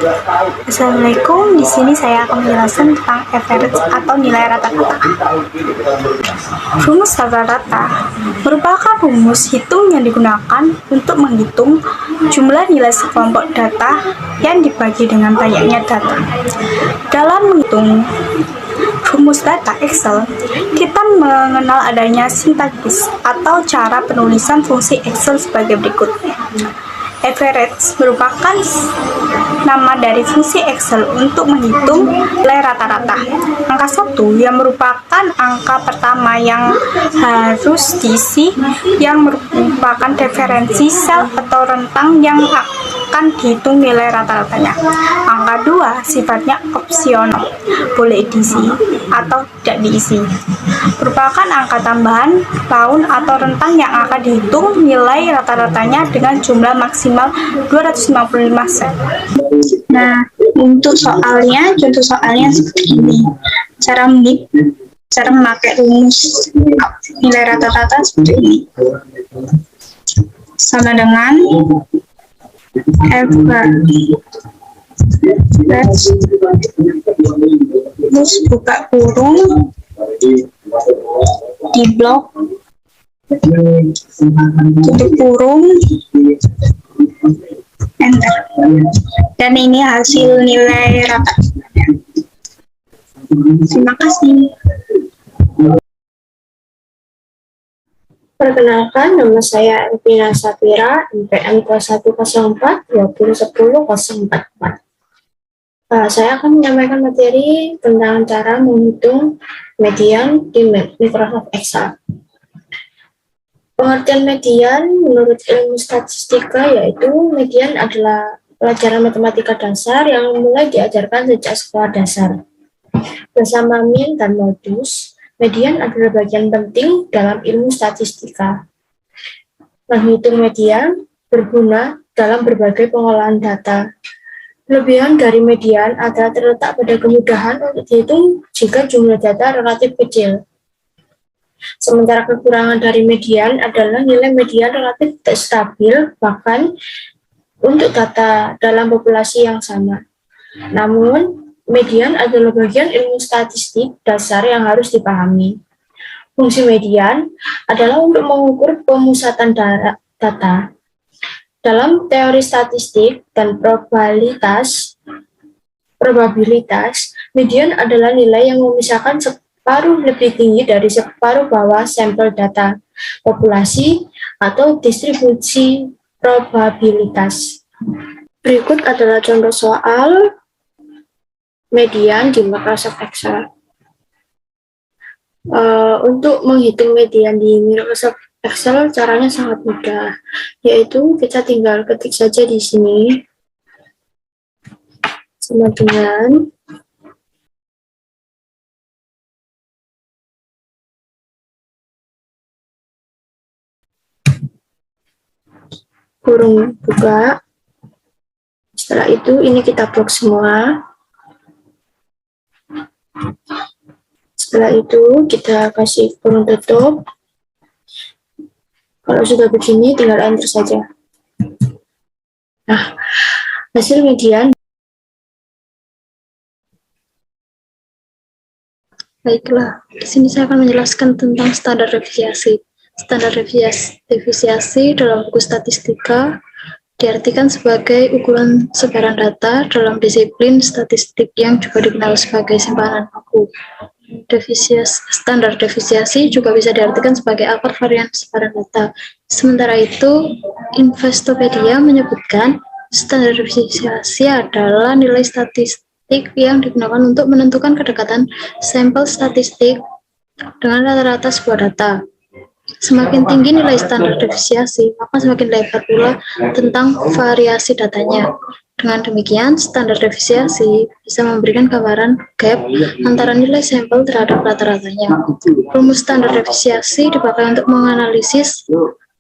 Assalamualaikum, di sini saya akan menjelaskan tentang average atau nilai rata-rata. Rumus rata-rata merupakan rumus hitung yang digunakan untuk menghitung jumlah nilai sekelompok data yang dibagi dengan banyaknya data. Dalam menghitung rumus data Excel, kita mengenal adanya sintaksis atau cara penulisan fungsi Excel sebagai berikut. Average merupakan nama dari fungsi Excel untuk menghitung nilai rata-rata. Angka 1 yang merupakan angka pertama yang harus diisi, yang merupakan referensi sel atau rentang yang akan dihitung nilai rata-ratanya. Angka 2 sifatnya opsional, boleh diisi atau tidak diisi. Merupakan angka tambahan tahun atau rentang yang akan dihitung nilai rata-ratanya dengan jumlah maksimal 255 sel. Nah, untuk contoh soalnya seperti ini. Cara memakai rumus nilai rata-rata seperti ini. Sama dengan terus buka kurung di blok, tutup kurung, enter. Dan ini hasil nilai rata. Terima kasih. Perkenalkan, nama saya Elvina Safira, NPM 2104-2010-044. Saya akan menyampaikan materi tentang cara menghitung median di Microsoft Excel. Pengertian median menurut ilmu statistika yaitu median adalah pelajaran matematika dasar yang mulai diajarkan sejak sekolah dasar. Bersama min dan modus, median adalah bagian penting dalam ilmu statistika. Menghitung median berguna dalam berbagai pengolahan data. Kelebihan dari median adalah terletak pada kemudahan untuk dihitung jika jumlah data relatif kecil. Sementara kekurangan dari median adalah nilai median relatif tidak stabil, bahkan untuk data dalam populasi yang sama. Namun, median adalah bagian ilmu statistik dasar yang harus dipahami. Fungsi median adalah untuk mengukur pemusatan data. Dalam teori statistik dan probabilitas, median adalah nilai yang memisahkan separuh lebih tinggi dari separuh bawah sampel data populasi atau distribusi probabilitas. Berikut adalah contoh soal median di Microsoft Excel. Untuk menghitung median di Microsoft Excel caranya sangat mudah, yaitu kita tinggal ketik saja di sini sama dengan kurung buka. Setelah itu ini kita blok semua. Setelah itu kita kasih kurung tutup. Kalau sudah begini, tinggal enter saja. Nah, hasil median. Baiklah, di sini saya akan menjelaskan tentang standar deviasi. Standar deviasi dalam buku statistika diartikan sebagai ukuran sebaran data dalam disiplin statistik yang juga dikenal sebagai simpanan baku. Standar deviasi juga bisa diartikan sebagai akar varian sebaran data. Sementara itu, Investopedia menyebutkan standar deviasi adalah nilai statistik yang digunakan untuk menentukan kedekatan sampel statistik dengan rata-rata sebuah data. Semakin tinggi nilai standar deviasi, maka semakin lebar pula tentang variasi datanya. Dengan demikian, standar deviasi bisa memberikan gambaran gap antara nilai sampel terhadap rata-ratanya. Rumus standar deviasi dipakai untuk menganalisis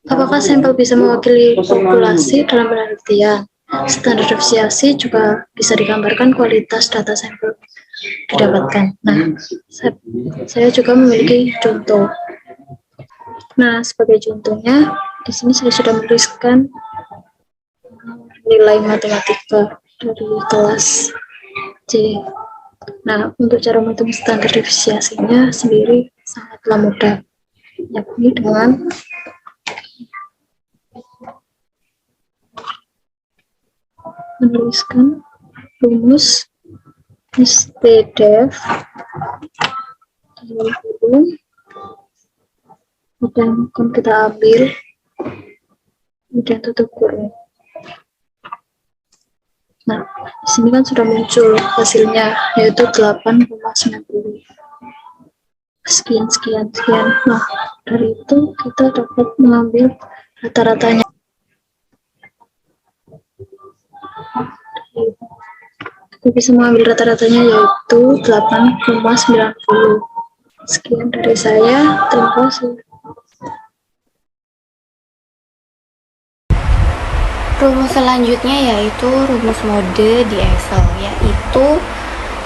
apakah sampel bisa mewakili populasi dalam penelitian. Standar deviasi juga bisa digambarkan kualitas data sampel didapatkan. Nah, saya juga memiliki contoh. Nah, sebagai contohnya, di sini saya sudah menuliskan nilai matematika. dari kelas C. Nah, untuk cara menghitung standar deviasinya sendiri sangatlah mudah, yakni dengan menuliskan rumus STDEV dalam kurung, kemudian akan kita ambil, kemudian tutup kurung. Nah, di sini kan sudah muncul hasilnya, yaitu 8,90. Sekian. Nah, dari itu kita dapat mengambil rata-ratanya. Kita bisa mengambil rata-ratanya yaitu 8,90. Sekian dari saya, terima kasih. Rumus selanjutnya yaitu rumus mode di Excel, yaitu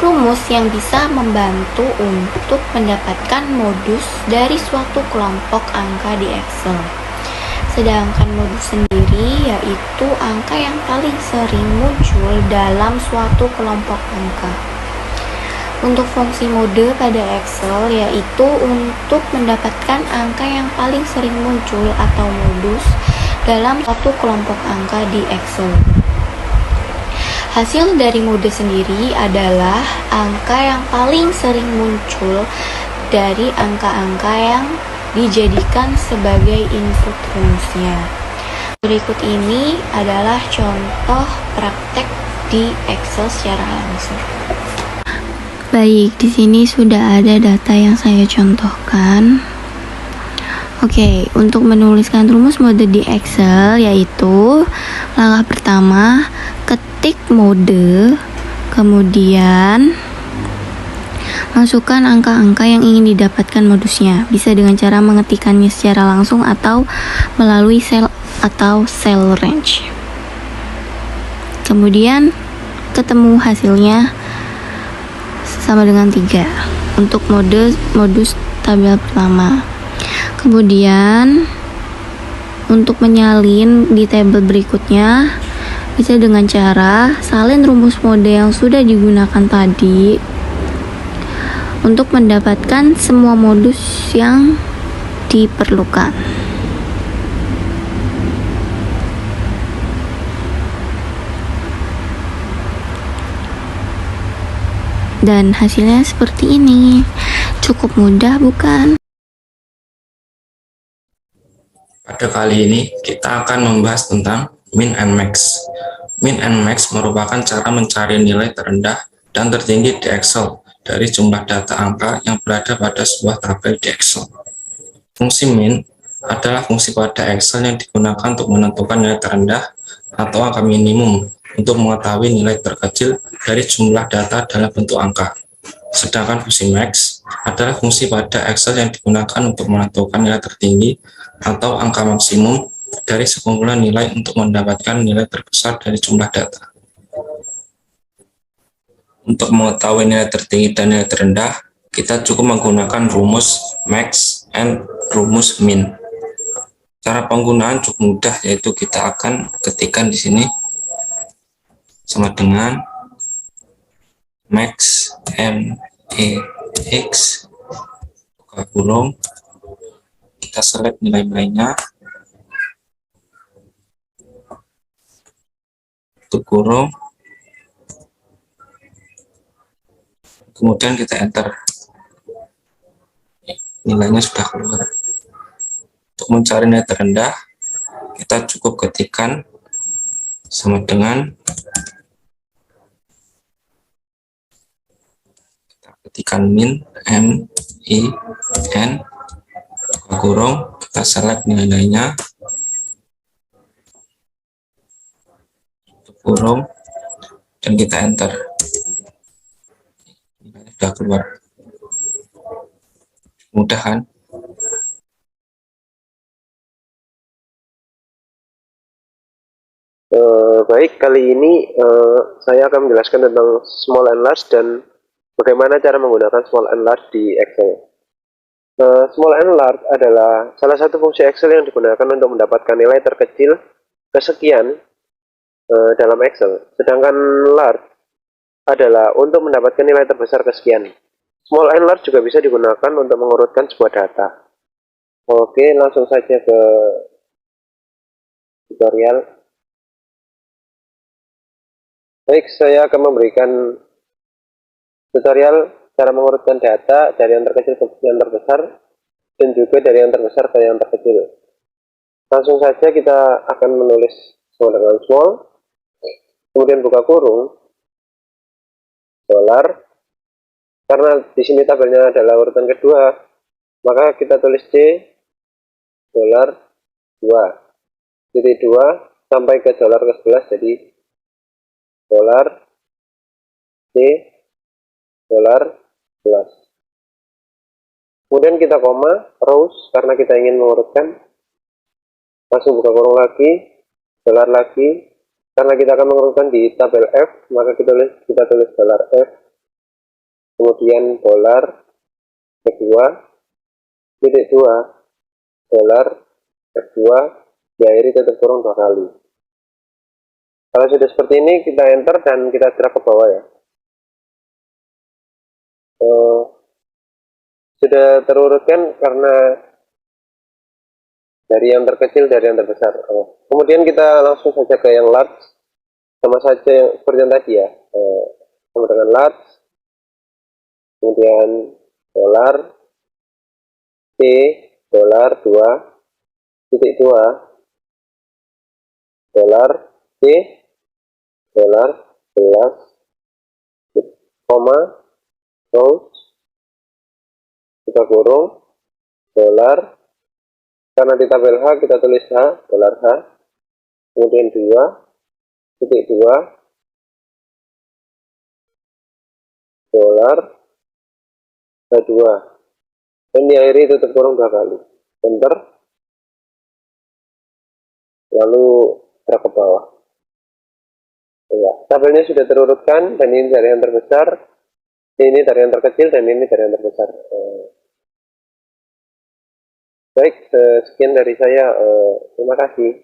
rumus yang bisa membantu untuk mendapatkan modus dari suatu kelompok angka di Excel. Sedangkan modus sendiri yaitu angka yang paling sering muncul dalam suatu kelompok angka. Untuk fungsi mode pada Excel yaitu untuk mendapatkan angka yang paling sering muncul atau modus dalam satu kelompok angka di Excel. Hasil dari mode sendiri adalah angka yang paling sering muncul dari angka-angka yang dijadikan sebagai input rumusnya. Berikut ini adalah contoh praktek di Excel secara langsung. Baik, di sini sudah ada data yang saya contohkan. Oke, untuk menuliskan rumus mode di Excel yaitu langkah pertama, ketik mode, kemudian masukkan angka-angka yang ingin didapatkan modusnya. Bisa dengan cara mengetikkannya secara langsung atau melalui sel atau cell range. Kemudian ketemu hasilnya sama dengan 3 untuk modus tabel pertama. Kemudian untuk menyalin di tabel berikutnya bisa dengan cara salin rumus mode yang sudah digunakan tadi untuk mendapatkan semua modus yang diperlukan. Dan hasilnya seperti ini. Cukup mudah, bukan? Pada kali ini kita akan membahas tentang min and max. Min and max merupakan cara mencari nilai terendah dan tertinggi di Excel dari jumlah data angka yang berada pada sebuah tabel di Excel. Fungsi min adalah fungsi pada Excel yang digunakan untuk menentukan nilai terendah atau angka minimum untuk mengetahui nilai terkecil dari jumlah data dalam bentuk angka. Sedangkan fungsi max adalah fungsi pada Excel yang digunakan untuk menentukan nilai tertinggi atau angka maksimum dari sekumpulan nilai untuk mendapatkan nilai terbesar dari jumlah data. Untuk mengetahui nilai tertinggi dan nilai terendah, kita cukup menggunakan rumus max and rumus min. Cara penggunaan cukup mudah, yaitu kita akan ketikkan di sini sama dengan max m e x buka kurung, kita select nilai-nilainya, tutup kurung, kemudian kita enter. Nilainya sudah keluar. Untuk mencari nilai terendah, kita cukup ketikkan sama dengan ketikkan min m i n buka kurung, kita select nilai-nilainya, tutup kurung, dan kita enter. Nilainya sudah keluar. Mudah kan? Baik, kali ini saya akan menjelaskan tentang small and large dan bagaimana cara menggunakan small and large di Excel. Small and large adalah salah satu fungsi Excel yang digunakan untuk mendapatkan nilai terkecil kesekian dalam Excel. Sedangkan large adalah untuk mendapatkan nilai terbesar kesekian. Small and large juga bisa digunakan untuk mengurutkan sebuah data. Oke, langsung saja ke tutorial. Baik, saya akan memberikan tutorial cara mengurutkan data dari yang terkecil ke yang terbesar dan juga dari yang terbesar ke yang terkecil. Langsung saja kita akan menulis small dengan small, kemudian buka kurung, dolar. Karena di sini tabelnya adalah urutan kedua, maka kita tulis C dolar 2 titik 2 sampai ke dolar ke-11, jadi dolar C dolar 11. Kemudian kita koma rows karena kita ingin mengurutkan. Langsung buka kurung lagi, dolar lagi. Karena kita akan mengurutkan di tabel F, maka kita tulis dolar F. Kemudian dolar kedua titik 2 dolar F2 diakhiri tutup kurung 2 kali. Kalau sudah seperti ini, kita enter dan kita drag ke bawah ya. Sudah terurutkan karena dari yang terkecil dari yang terbesar. Kemudian kita langsung saja ke yang large, sama saja yang seperti yang tadi ya. Sama dengan large, kemudian dolar C dolar 2.2 dolar C dolar 11 koma rows buka kurung dolar, karena di tabel H kita tulis H dolar H, kemudian 2.2 dolar H2 dan diakhiri tutup kurung 2 kali. Enter, lalu drag ke bawah. Ya, tabelnya sudah terurutkan dan ini dari yang terbesar, ini dari yang terkecil, dan ini dari yang terbesar. Baik, sekian dari saya. Terima kasih.